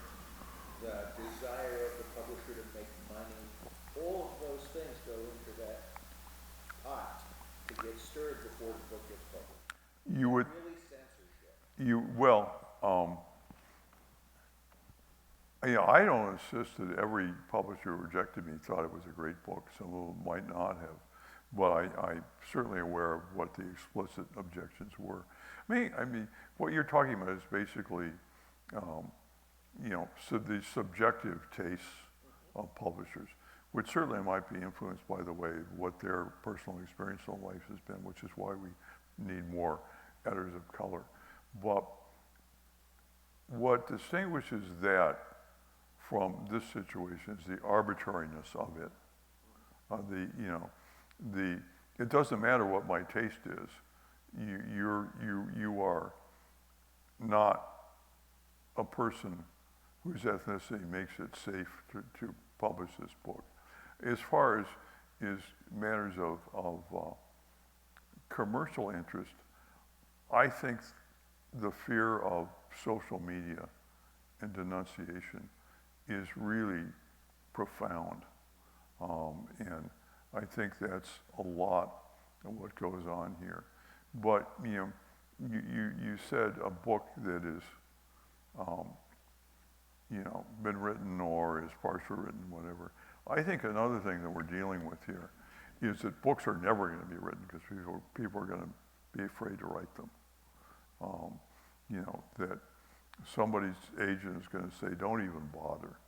the desire of the publisher to make money, all of those things go into that pot to get stirred before the book gets published? You would really censorship. I don't insist that every publisher who rejected me thought it was a great book. Some of them might not have, but I'm certainly aware of what the explicit objections were. I mean, what you're talking about is basically, so the subjective tastes of publishers, which certainly might be influenced by the way what their personal experience in life has been, which is why we need more editors of color. But what distinguishes that from this situation is the arbitrariness of it. It doesn't matter what my taste is. You are not a person whose ethnicity makes it safe to publish this book. As far as matters of commercial interest, I think the fear of social media and denunciation is really profound. And I think that's a lot of what goes on here. But, you said a book that is, been written or is partially written, whatever. I think another thing that we're dealing with here is that books are never going to be written because people are going to be afraid to write them. That somebody's agent is going to say, don't even bother.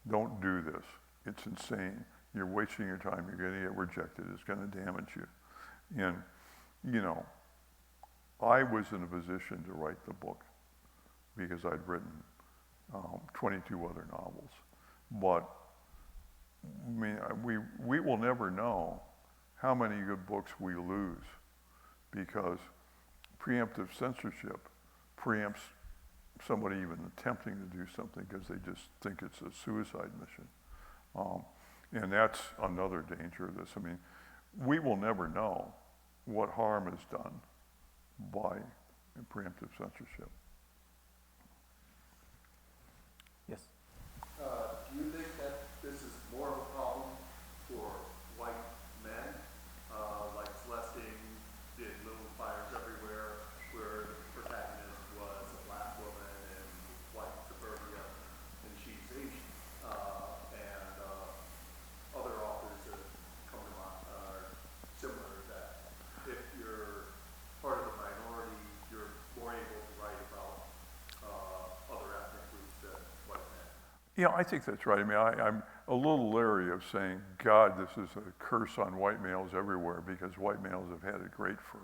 Don't do this. It's insane. You're wasting your time. You're going to get rejected. It's going to damage you. And, I was in a position to write the book because I'd written 22 other novels. But, we will never know how many good books we lose because preemptive censorship preempts somebody even attempting to do something because they just think it's a suicide mission. And that's another danger of this. We will never know what harm is done by preemptive censorship. Yes. Do you think that this is more of a problem for white men, like Celestine did Little Fires Everywhere, where the protagonist was a black woman in white suburbia, and she's Asian, and other authors that come to I think that's right. I mean, I'm a little leery of saying, God, this is a curse on white males everywhere, because white males have had it great for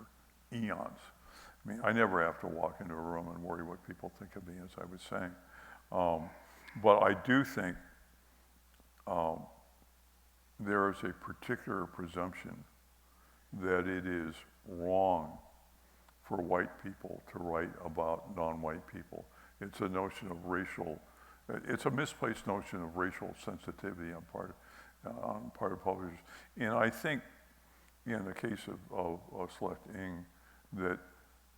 eons. I mean, I never have to walk into a room and worry what people think of me, as I was saying. But I do think there is a particular presumption that it is wrong for white people to write about non-white people. It's a notion of it's a misplaced notion of racial sensitivity on part of publishers. And I think in the case of Select Ing, that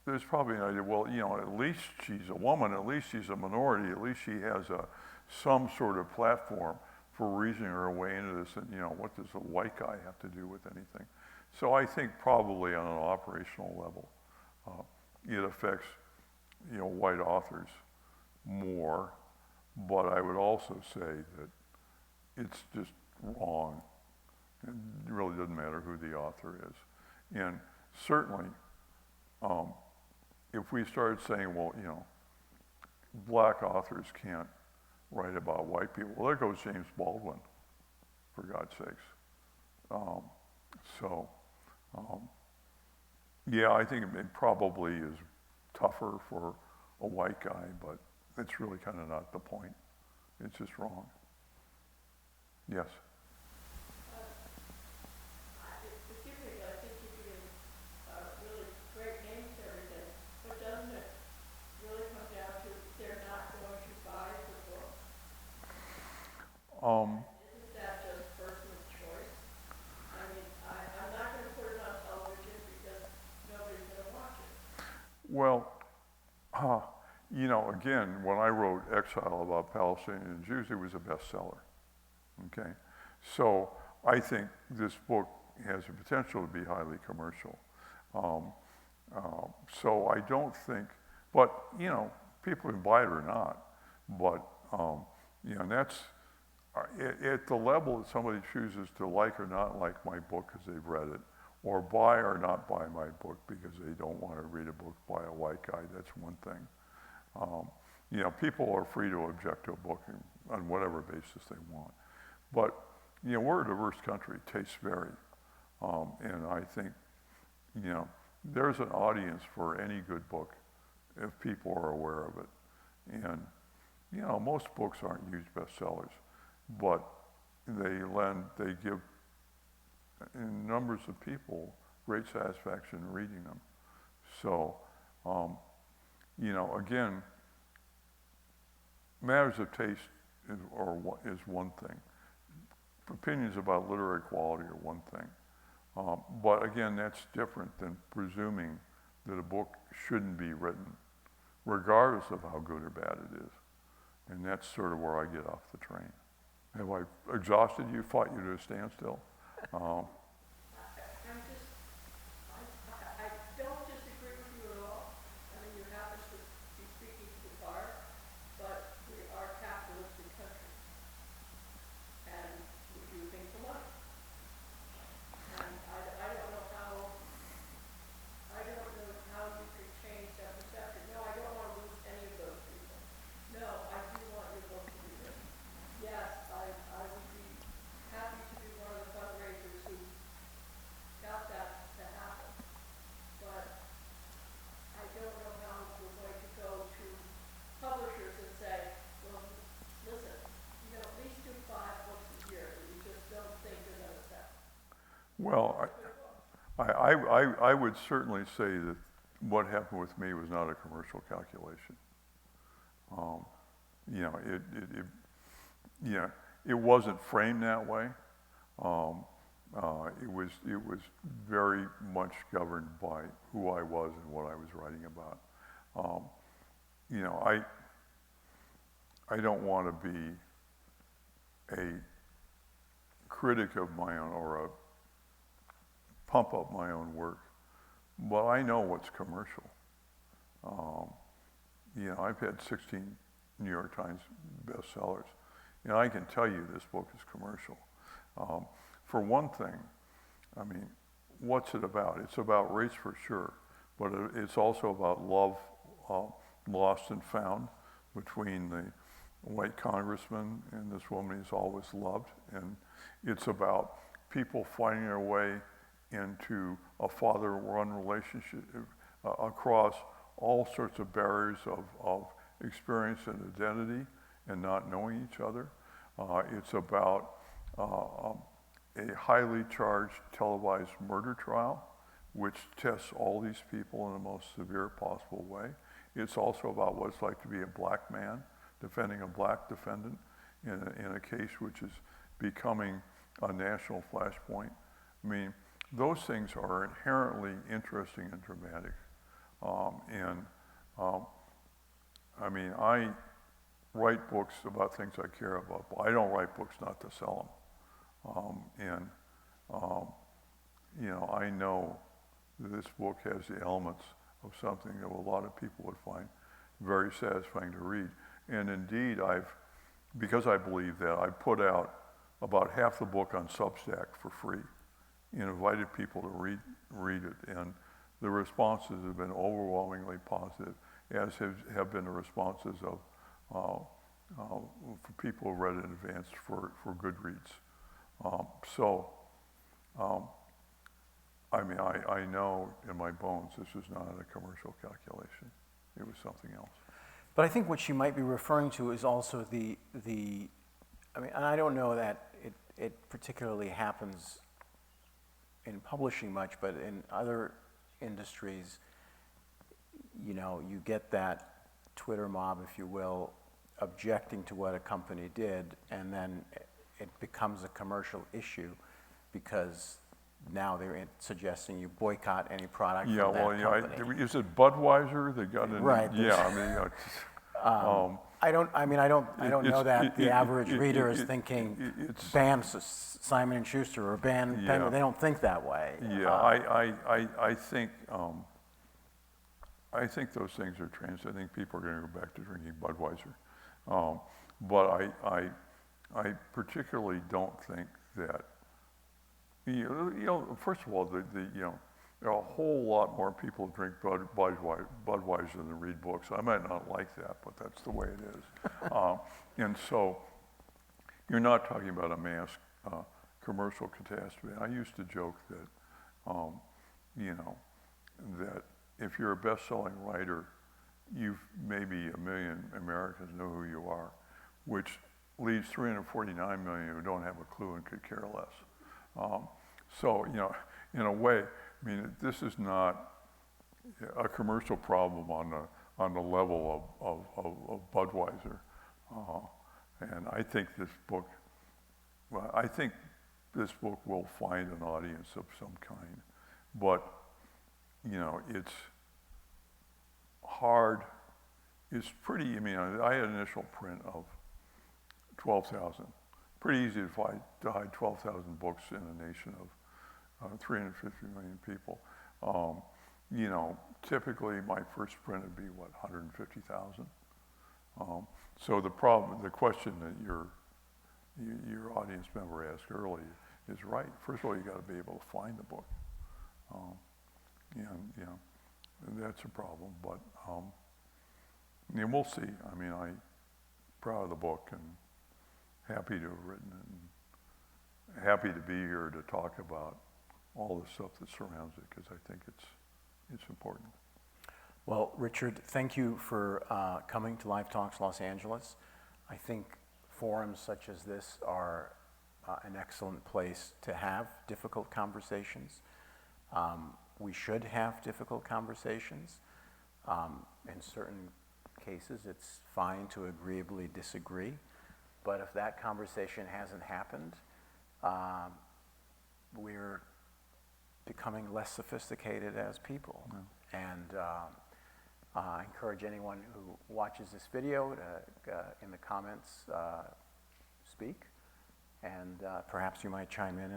there's probably an idea, well, at least she's a woman, at least she's a minority, at least she has some sort of platform for reasoning her way into this, and what does a white guy have to do with anything? So I think probably on an operational level, it affects white authors more, but I would also say that it's just wrong. It really doesn't matter who the author is. And certainly, if we started saying, well, black authors can't write about white people, well, there goes James Baldwin, for God's sakes. Yeah, I think it probably is tougher for a white guy, but it's really kind of not the point. It's just wrong. Yes? Forgive me, I think you give really great names to everything, but doesn't it really come down to they're not going to buy the book? Isn't that just personal choice? I mean, I'm not going to put it on television because nobody's going to watch it. Well, again, when I wrote Exile about Palestinian Jews, it was a bestseller. Okay, so I think this book has the potential to be highly commercial. So I don't think, but people can buy it or not. But and that's at the level that somebody chooses to like or not like my book because they've read it, or buy or not buy my book because they don't want to read a book by a white guy. That's one thing. People are free to object to a book on whatever basis they want. But, we're a diverse country, tastes vary. And I think, there's an audience for any good book if people are aware of it. And, most books aren't huge bestsellers, but they give numbers of people great satisfaction reading them. So, again, matters of taste is one thing. Opinions about literary quality are one thing. But again, that's different than presuming that a book shouldn't be written, regardless of how good or bad it is. And that's sort of where I get off the train. Have I exhausted you, fought you to a standstill? I don't disagree with you at all. I mean, you happen to be speaking to the bar, but we are a capitalistic country. And we do things for money. And I don't know how you could change that perception. No, I don't want to lose any of those people. No, I do want your book to be written. Yes, I would be happy to be one of the fundraisers who got that to happen. But I don't know how we're going to go to publishers and say, well, listen, at least do 5 books a year that you just don't think are going to sell. Well, I would certainly say that what happened with me was not a commercial calculation. It wasn't framed that way. It was very much governed by who I was and what I was writing about. I don't want to be a critic of my own or a pump up my own work, but I know what's commercial. I've had 16 New York Times bestsellers. I can tell you this book is commercial. For one thing, I mean, what's it about? It's about race for sure, but it's also about love lost and found between white congressman, and this woman he's always loved. And it's about people finding their way into a father-run relationship across all sorts of barriers of experience and identity and not knowing each other. It's about a highly charged televised murder trial, which tests all these people in the most severe possible way. It's also about what it's like to be a black man defending a black defendant in a case which is becoming a national flashpoint. I mean, those things are inherently interesting and dramatic. I mean, I write books about things I care about, but I don't write books not to sell them. You know, I know that this book has the elements of something that a lot of people would find very satisfying to read. And indeed, because I believe that, I put out about half the book on Substack for free and invited people to read it. And the responses have been overwhelmingly positive, as have been the responses of for people who read it in advance for Goodreads. I mean, I know in my bones this was not a commercial calculation. It was something else. But I think what she might be referring to is also I mean, and I don't know that it particularly happens in publishing much, but in other industries, you know, you get that Twitter mob, if you will, objecting to what a company did, and then it becomes a commercial issue because now they're suggesting you boycott any product from that company. Is it Budweiser that got in? Right. Yeah, I mean, you know, I don't know that the average reader is thinking ban Simon & Schuster or ban Penguin. They don't think that way. Yeah, I think those things are trans. I think people are going to go back to drinking Budweiser. But I particularly don't think that, you know, first of all, you know, there are a whole lot more people who drink Budweiser than read books. I might not like that, but that's the way it is. And so you're not talking about a mass commercial catastrophe. I used to joke that, you know, that if you're a best-selling writer, maybe 1 million Americans know who you are, which leaves 349 million who don't have a clue and could care less. So, you know, in a way, I mean, this is not a commercial problem on the level of Budweiser. And I think this book will find an audience of some kind. But, you know, it's hard. It's pretty, I mean, I had an initial print of 12,000. Pretty easy to hide 12,000 books in a nation of 350 million people. You know, typically my first print would be, 150,000? So the question that your audience member asked earlier is right. First of all, you got to be able to find the book. And, you know, that's a problem, but we'll see. I mean, I'm proud of the book and happy to have written it, and happy to be here to talk about all the stuff that surrounds it, because I think it's important. Well, Richard, thank you for coming to Live Talks Los Angeles. I think forums such as this are an excellent place to have difficult conversations. We should have difficult conversations. In certain cases, it's fine to agreeably disagree. But if that conversation hasn't happened, we're becoming less sophisticated as people. And I encourage anyone who watches this video to, in the comments, speak. And perhaps you might chime in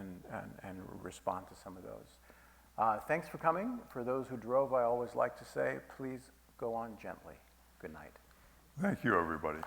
and respond to some of those. Thanks for coming. For those who drove, I always like to say, please go on gently. Good night. Thank you, everybody.